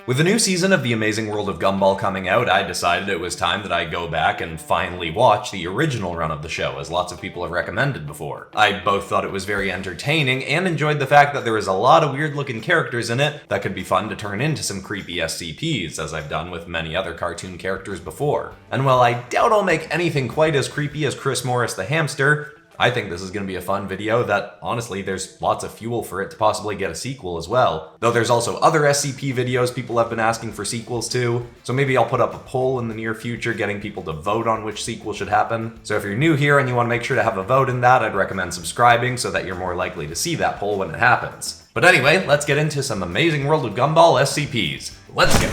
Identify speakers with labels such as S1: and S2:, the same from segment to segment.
S1: With the new season of The Amazing World of Gumball coming out, I decided it was time that I go back and finally watch the original run of the show, as lots of people have recommended before. I both thought it was very entertaining and enjoyed the fact that there was a lot of weird-looking characters in it that could be fun to turn into some creepy SCPs, as I've done with many other cartoon characters before. And while I doubt I'll make anything quite as creepy as Chris Morris the hamster, I think this is going to be a fun video that, honestly, there's lots of fuel for it to possibly get a sequel as well. Though there's also other SCP videos people have been asking for sequels to, so maybe I'll put up a poll in the near future getting people to vote on which sequel should happen. So if you're new here and you want to make sure to have a vote in that, I'd recommend subscribing so that you're more likely to see that poll when it happens. But anyway, let's get into some Amazing World of Gumball SCPs. Let's go!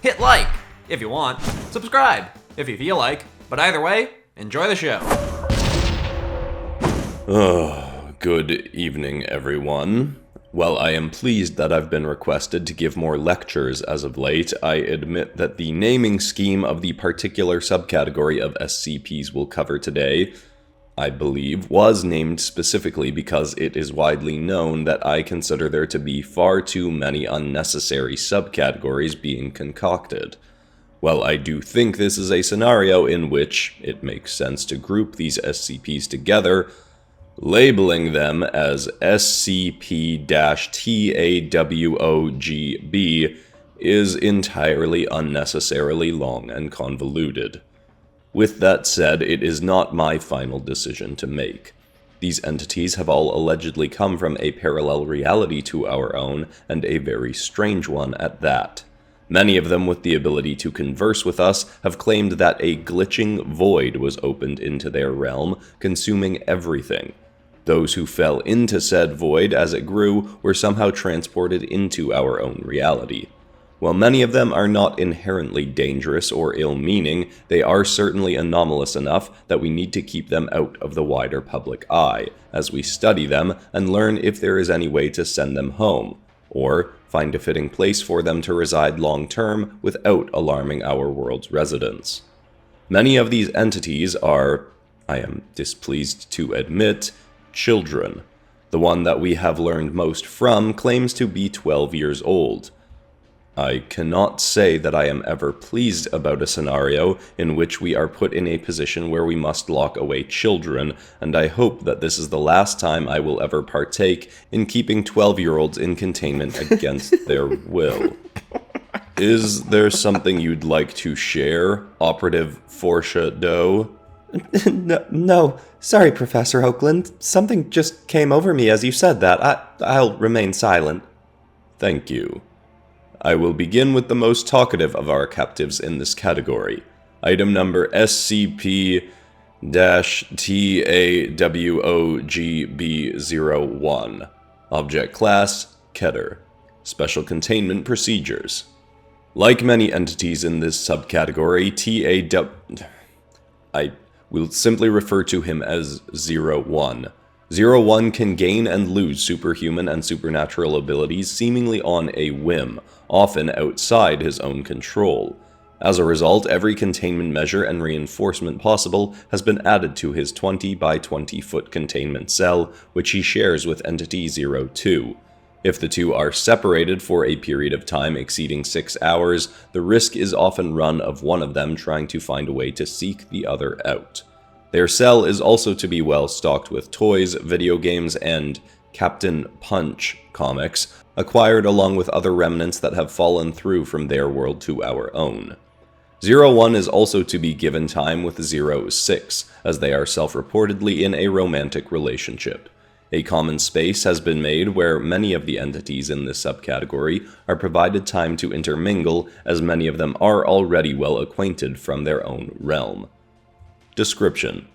S1: Hit like if you want, subscribe if you feel like, but either way, enjoy the show.
S2: Good evening, everyone. While I am pleased that I've been requested to give more lectures as of late, I admit that the naming scheme of the particular subcategory of SCPs we'll cover today, I believe, was named specifically because it is widely known that I consider there to be far too many unnecessary subcategories being concocted. While I do think this is a scenario in which it makes sense to group these SCPs together, labeling them as SCP-TAWOGB is entirely unnecessarily long and convoluted. With that said, it is not my final decision to make. These entities have all allegedly come from a parallel reality to our own, and a very strange one at that. Many of them with the ability to converse with us have claimed that a glitching void was opened into their realm, consuming everything. Those who fell into said void as it grew were somehow transported into our own reality. While many of them are not inherently dangerous or ill-meaning, they are certainly anomalous enough that we need to keep them out of the wider public eye, as we study them and learn if there is any way to send them home, or find a fitting place for them to reside long-term without alarming our world's residents. Many of these entities are, I am displeased to admit, children. The one that we have learned most from claims to be 12 years old. I cannot say that I am ever pleased about a scenario in which we are put in a position where we must lock away children, and I hope that this is the last time I will ever partake in keeping 12-year-olds in containment against their will. Is there something you'd like to share, Operative Forsha Doe?
S3: No. Sorry, Professor Oakland. Something just came over me as you said that. I'll remain silent.
S2: Thank you. I will begin with the most talkative of our captives in this category. Item number SCP-TAWOGB01. Object Class, Keter. Special Containment Procedures. Like many entities in this subcategory, I will simply refer to him as 01. 01 can gain and lose superhuman and supernatural abilities seemingly on a whim, often outside his own control. As a result, every containment measure and reinforcement possible has been added to his 20 by 20 foot containment cell, which he shares with Entity 02. If the two are separated for a period of time exceeding 6 hours, the risk is often run of one of them trying to find a way to seek the other out. Their cell is also to be well stocked with toys, video games, and Captain Punch comics, acquired along with other remnants that have fallen through from their world to our own. 01 is also to be given time with 06, as they are self-reportedly in a romantic relationship. A common space has been made where many of the entities in this subcategory are provided time to intermingle, as many of them are already well acquainted from their own realm. Description: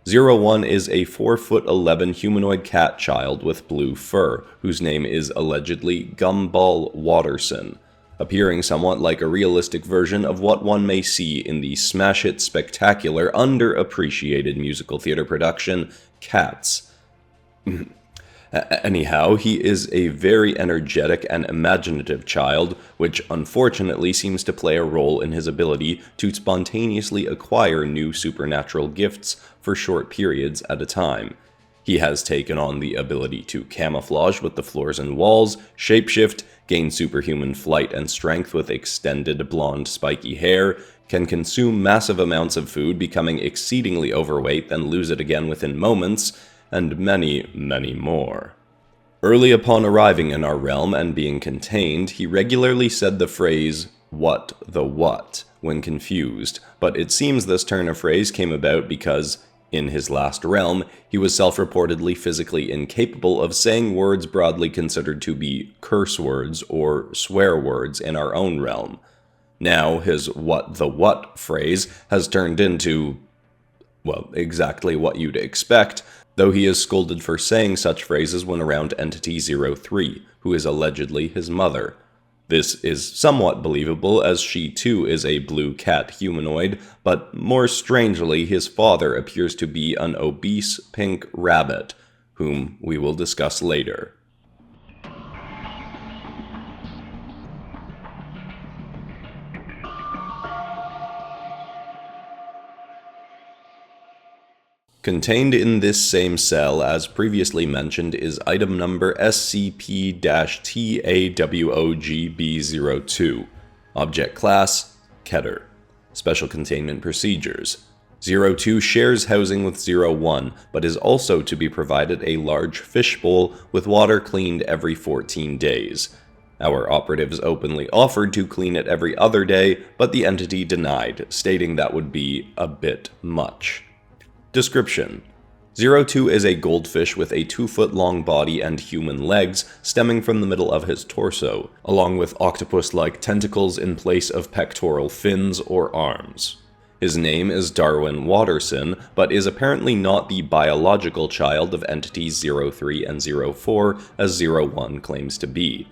S2: 01 is a 4'11" humanoid cat child with blue fur, whose name is allegedly Gumball Watterson, appearing somewhat like a realistic version of what one may see in the smash hit spectacular underappreciated musical theater production, Cats. Anyhow, he is a very energetic and imaginative child, which unfortunately seems to play a role in his ability to spontaneously acquire new supernatural gifts for short periods at a time. He has taken on the ability to camouflage with the floors and walls, shapeshift, gain superhuman flight and strength with extended blonde spiky hair, can consume massive amounts of food, becoming exceedingly overweight, then lose it again within moments, and many, many more. Early upon arriving in our realm and being contained, he regularly said the phrase, "what the what," when confused, but it seems this turn of phrase came about because, in his last realm, he was self-reportedly physically incapable of saying words broadly considered to be curse words or swear words in our own realm. Now, his "what the what" phrase has turned into, well, exactly what you'd expect, though he is scolded for saying such phrases when around Entity 03, who is allegedly his mother. This is somewhat believable, as she too is a blue cat humanoid, but more strangely, his father appears to be an obese pink rabbit, whom we will discuss later. Contained in this same cell, as previously mentioned, is item number SCP-TAWOGB02. Object Class: Keter. Special Containment Procedures: 02 shares housing with 01, but is also to be provided a large fishbowl with water cleaned every 14 days. Our operatives openly offered to clean it every other day, but the entity denied, stating that would be a bit much. Description: 02 is a goldfish with a 2-foot-long body and human legs stemming from the middle of his torso, along with octopus-like tentacles in place of pectoral fins or arms. His name is Darwin Watterson, but is apparently not the biological child of entities 03 and 04 as 01 claims to be.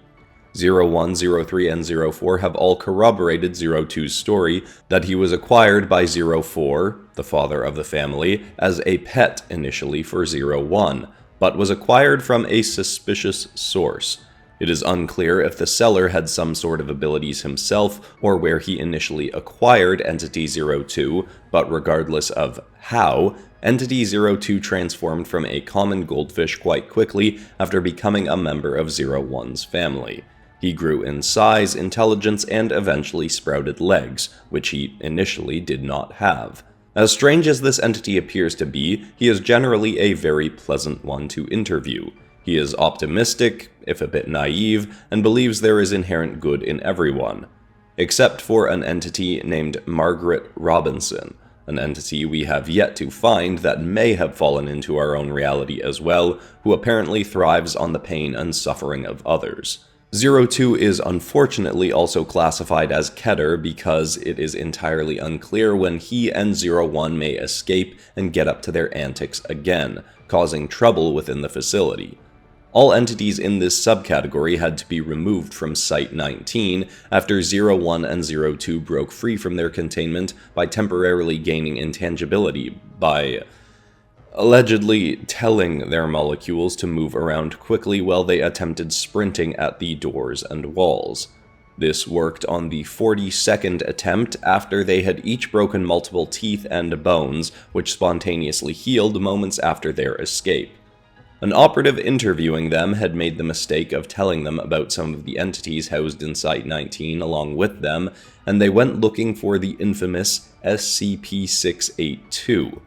S2: 01, 03, and 04 have all corroborated 02's story that he was acquired by 04, the father of the family, as a pet initially for 01, but was acquired from a suspicious source. It is unclear if the seller had some sort of abilities himself or where he initially acquired Entity 02, but regardless of how, Entity 02 transformed from a common goldfish quite quickly after becoming a member of 01's family. He grew in size, intelligence, and eventually sprouted legs, which he initially did not have. As strange as this entity appears to be, he is generally a very pleasant one to interview. He is optimistic, if a bit naive, and believes there is inherent good in everyone. Except for an entity named Margaret Robinson, an entity we have yet to find that may have fallen into our own reality as well, who apparently thrives on the pain and suffering of others. 02 is unfortunately also classified as Keter because it is entirely unclear when he and 01 may escape and get up to their antics again, causing trouble within the facility. All entities in this subcategory had to be removed from Site-19 after 01 and 02 broke free from their containment by temporarily gaining intangibility by allegedly telling their molecules to move around quickly while they attempted sprinting at the doors and walls. This worked on the 42nd attempt after they had each broken multiple teeth and bones, which spontaneously healed moments after their escape. An operative interviewing them had made the mistake of telling them about some of the entities housed in Site-19 along with them, and they went looking for the infamous SCP-682.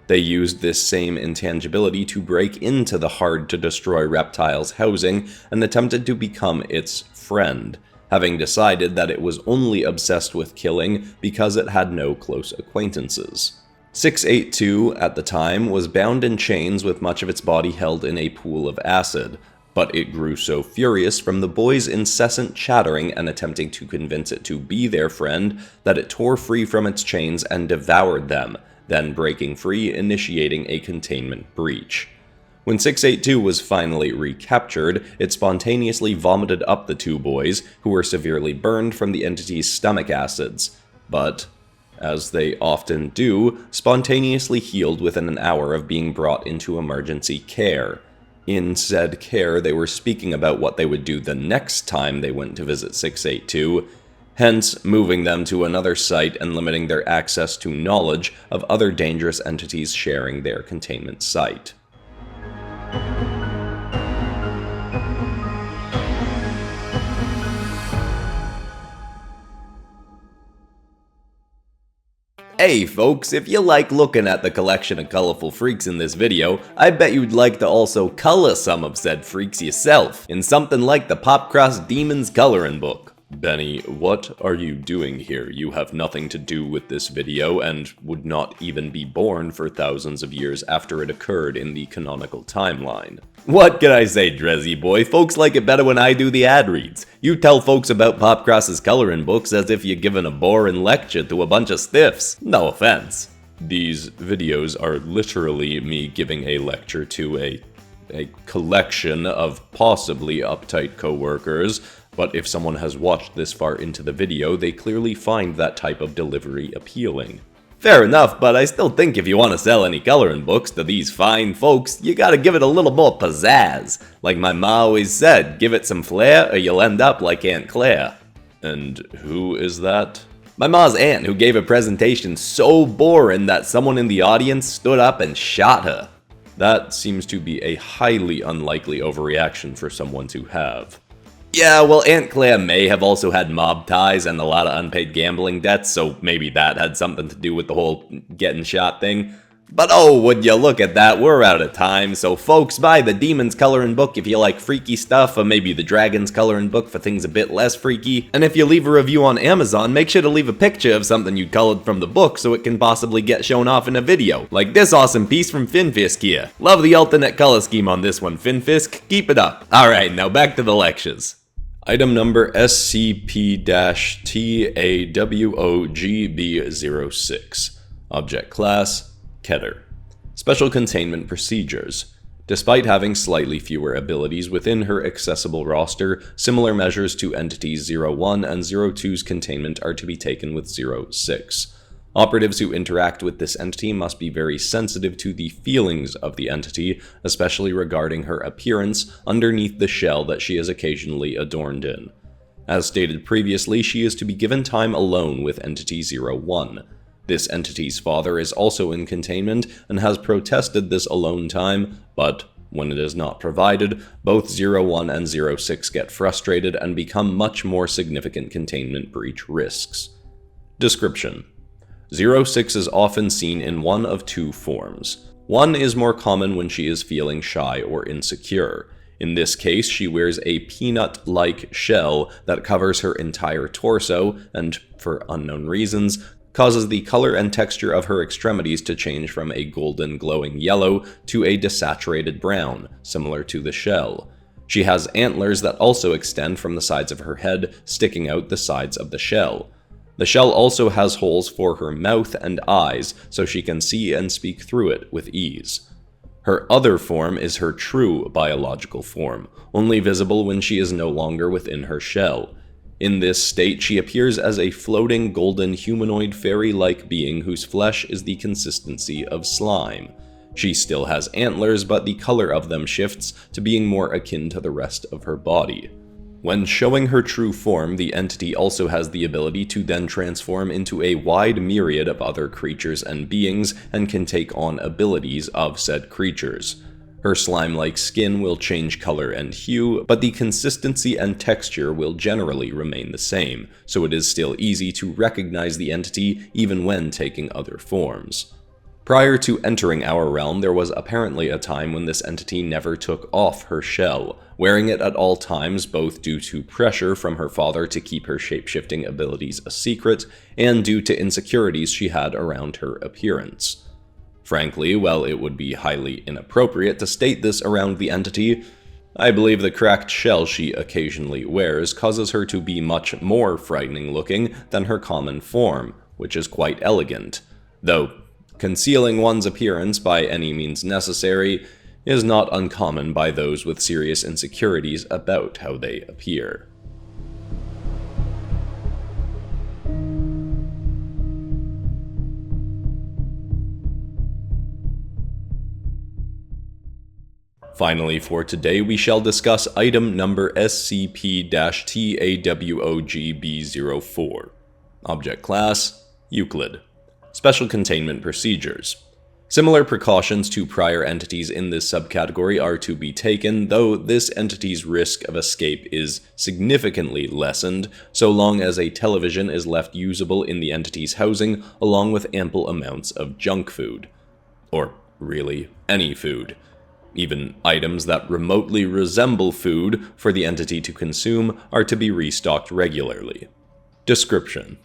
S2: They used this same intangibility to break into the hard-to-destroy reptile's housing and attempted to become its friend, having decided that it was only obsessed with killing because it had no close acquaintances. 682, at the time, was bound in chains with much of its body held in a pool of acid, but it grew so furious from the boys' incessant chattering and attempting to convince it to be their friend that it tore free from its chains and devoured them, then breaking free, initiating a containment breach. When 682 was finally recaptured, it spontaneously vomited up the two boys, who were severely burned from the entity's stomach acids, but, as they often do, spontaneously healed within an hour of being brought into emergency care. In said care, they were speaking about what they would do the next time they went to visit 682, hence moving them to another site and limiting their access to knowledge of other dangerous entities sharing their containment site. Hey folks, if you like looking at the collection of colorful freaks in this video, I bet you'd like to also color some of said freaks yourself, in something like the PopCross Demons coloring book. Benny, what are you doing here? You have nothing to do with this video and would not even be born for thousands of years after it occurred in the canonical timeline. What can I say, Drezzy boy? Folks like it better when I do the ad reads. You tell folks about PopCross's coloring books as if you're giving a boring lecture to a bunch of stiffs. No offense. These videos are literally me giving a lecture to a collection of possibly uptight coworkers, but if someone has watched this far into the video, they clearly find that type of delivery appealing. Fair enough, but I still think if you want to sell any coloring books to these fine folks, you gotta give it a little more pizzazz. Like my ma always said, give it some flair or you'll end up like Aunt Claire. And who is that? My ma's aunt, who gave a presentation so boring that someone in the audience stood up and shot her. That seems to be a highly unlikely overreaction for someone to have. Yeah, well, Aunt Claire may have also had mob ties and a lot of unpaid gambling debts, so maybe that had something to do with the whole getting shot thing. But oh, would you look at that, we're out of time, so folks, buy the Demons coloring book if you like freaky stuff, or maybe the Dragons coloring book for things a bit less freaky. And if you leave a review on Amazon, make sure to leave a picture of something you colored from the book so it can possibly get shown off in a video, like this awesome piece from Finfisk here. Love the alternate color scheme on this one, Finfisk, keep it up. Alright, now back to the lectures. Item number SCP-TAWOGB06. Object Class, Keter. Special Containment Procedures. Despite having slightly fewer abilities within her accessible roster, similar measures to Entities 01 and 02's containment are to be taken with 06. Operatives who interact with this entity must be very sensitive to the feelings of the entity, especially regarding her appearance underneath the shell that she is occasionally adorned in. As stated previously, she is to be given time alone with Entity 01. This entity's father is also in containment and has protested this alone time, but when it is not provided, both 01 and 06 get frustrated and become much more significant containment breach risks. Description: 06 is often seen in one of two forms. One is more common when she is feeling shy or insecure. In this case, she wears a peanut-like shell that covers her entire torso and, for unknown reasons, causes the color and texture of her extremities to change from a golden glowing yellow to a desaturated brown, similar to the shell. She has antlers that also extend from the sides of her head, sticking out the sides of the shell. The shell also has holes for her mouth and eyes, so she can see and speak through it with ease. Her other form is her true biological form, only visible when she is no longer within her shell. In this state, she appears as a floating golden humanoid fairy-like being whose flesh is the consistency of slime. She still has antlers, but the color of them shifts to being more akin to the rest of her body. When showing her true form, the entity also has the ability to then transform into a wide myriad of other creatures and beings, and can take on abilities of said creatures. Her slime-like skin will change color and hue, but the consistency and texture will generally remain the same, so it is still easy to recognize the entity even when taking other forms. Prior to entering our realm, there was apparently a time when this entity never took off her shell, wearing it at all times both due to pressure from her father to keep her shape-shifting abilities a secret, and due to insecurities she had around her appearance. Frankly, while it would be highly inappropriate to state this around the entity, I believe the cracked shell she occasionally wears causes her to be much more frightening looking than her common form, which is quite elegant, though concealing one's appearance by any means necessary is not uncommon by those with serious insecurities about how they appear. Finally, for today, we shall discuss item number SCP-TAWOGB04. Object Class, Euclid. Special Containment Procedures. Similar precautions to prior entities in this subcategory are to be taken, though this entity's risk of escape is significantly lessened, so long as a television is left usable in the entity's housing along with ample amounts of junk food. Or really, any food. Even items that remotely resemble food for the entity to consume are to be restocked regularly. Description: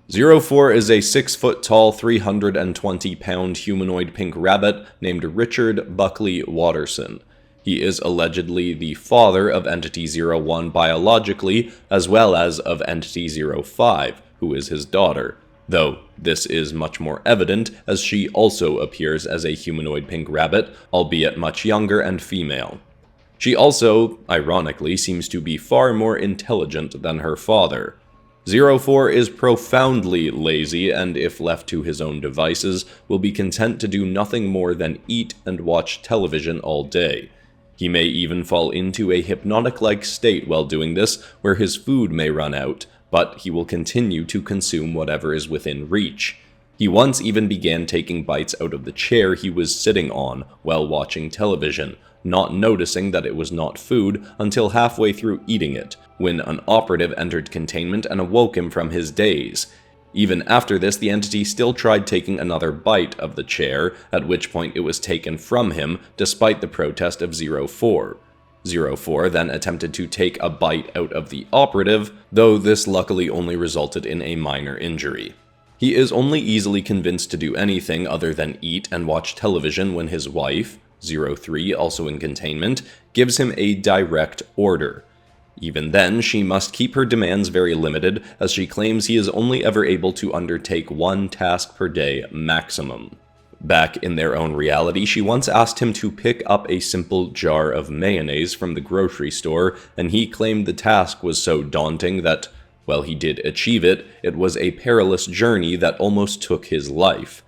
S2: 04 is a 6-foot-tall, 320-pound humanoid pink rabbit named Richard Buckley Watterson. He is allegedly the father of Entity 01 biologically, as well as of Entity 05, who is his daughter, though this is much more evident as she also appears as a humanoid pink rabbit, albeit much younger and female. She also, ironically, seems to be far more intelligent than her father. 04 is profoundly lazy and, if left to his own devices, will be content to do nothing more than eat and watch television all day. He may even fall into a hypnotic-like state while doing this, where his food may run out, but he will continue to consume whatever is within reach. He once even began taking bites out of the chair he was sitting on while watching television, not noticing that it was not food until halfway through eating it, when an operative entered containment and awoke him from his daze. Even after this, the entity still tried taking another bite of the chair, at which point it was taken from him, despite the protest of 04. 04 then attempted to take a bite out of the operative, though this luckily only resulted in a minor injury. He is only easily convinced to do anything other than eat and watch television when his wife, 03, also in containment, gives him a direct order. Even then, she must keep her demands very limited, as she claims he is only ever able to undertake one task per day maximum. Back in their own reality, she once asked him to pick up a simple jar of mayonnaise from the grocery store, and he claimed the task was so daunting that, while he did achieve it, it was a perilous journey that almost took his life.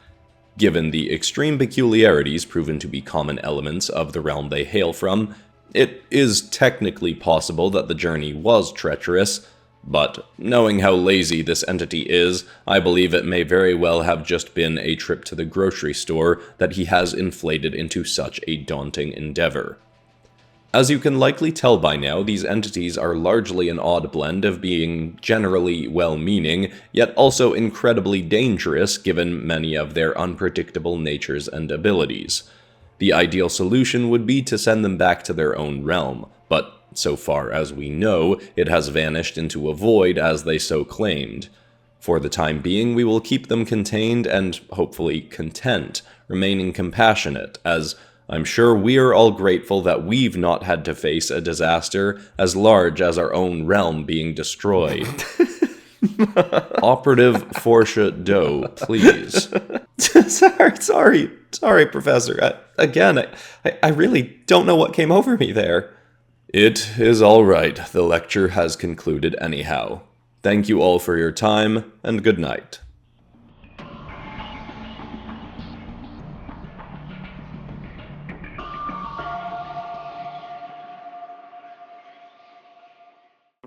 S2: Given the extreme peculiarities proven to be common elements of the realm they hail from, it is technically possible that the journey was treacherous, but knowing how lazy this entity is, I believe it may very well have just been a trip to the grocery store that he has inflated into such a daunting endeavor. As you can likely tell by now, these entities are largely an odd blend of being generally well-meaning, yet also incredibly dangerous given many of their unpredictable natures and abilities. The ideal solution would be to send them back to their own realm, but so far as we know, it has vanished into a void as they so claimed. For the time being, we will keep them contained and, hopefully, content, remaining compassionate, as I'm sure we are all grateful that we've not had to face a disaster as large as our own realm being destroyed. Operative Forsha Doe, please.
S3: Sorry, Professor. I really don't know what came over me there.
S2: It is all right. The lecture has concluded anyhow. Thank you all for your time, and good night.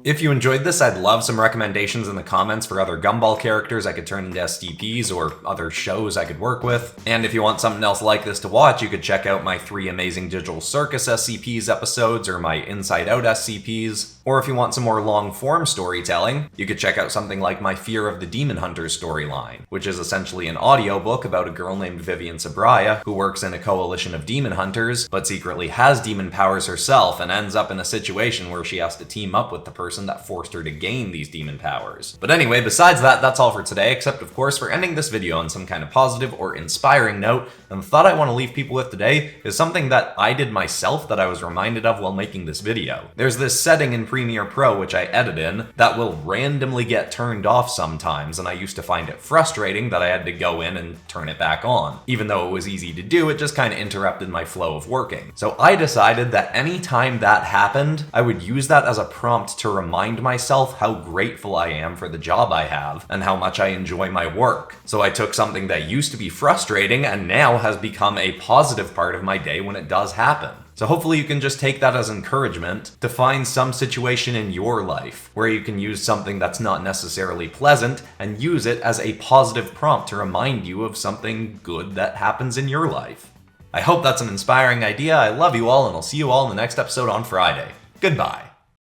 S1: If you enjoyed this, I'd love some recommendations in the comments for other Gumball characters I could turn into SCPs or other shows I could work with. And if you want something else like this to watch, you could check out my 3 Amazing Digital Circus SCPs episodes or my Inside Out SCPs. Or if you want some more long-form storytelling, you could check out something like my Fear of the Demon Hunters storyline, which is essentially an audiobook about a girl named Vivian Sabraya who works in a coalition of demon hunters, but secretly has demon powers herself and ends up in a situation where she has to team up with the person that forced her to gain these demon powers. But anyway, besides that, that's all for today, except of course for ending this video on some kind of positive or inspiring note, and the thought I want to leave people with today is something that I did myself that I was reminded of while making this video. There's this setting in Premiere Pro, which I edit in, that will randomly get turned off sometimes, and I used to find it frustrating that I had to go in and turn it back on. Even though it was easy to do, it just kind of interrupted my flow of working. So I decided that anytime that happened, I would use that as a prompt to remind myself how grateful I am for the job I have and how much I enjoy my work. So I took something that used to be frustrating and now has become a positive part of my day when it does happen. So hopefully you can just take that as encouragement to find some situation in your life where you can use something that's not necessarily pleasant and use it as a positive prompt to remind you of something good that happens in your life. I hope that's an inspiring idea. I love you all, and I'll see you all in the next episode on Friday. Goodbye.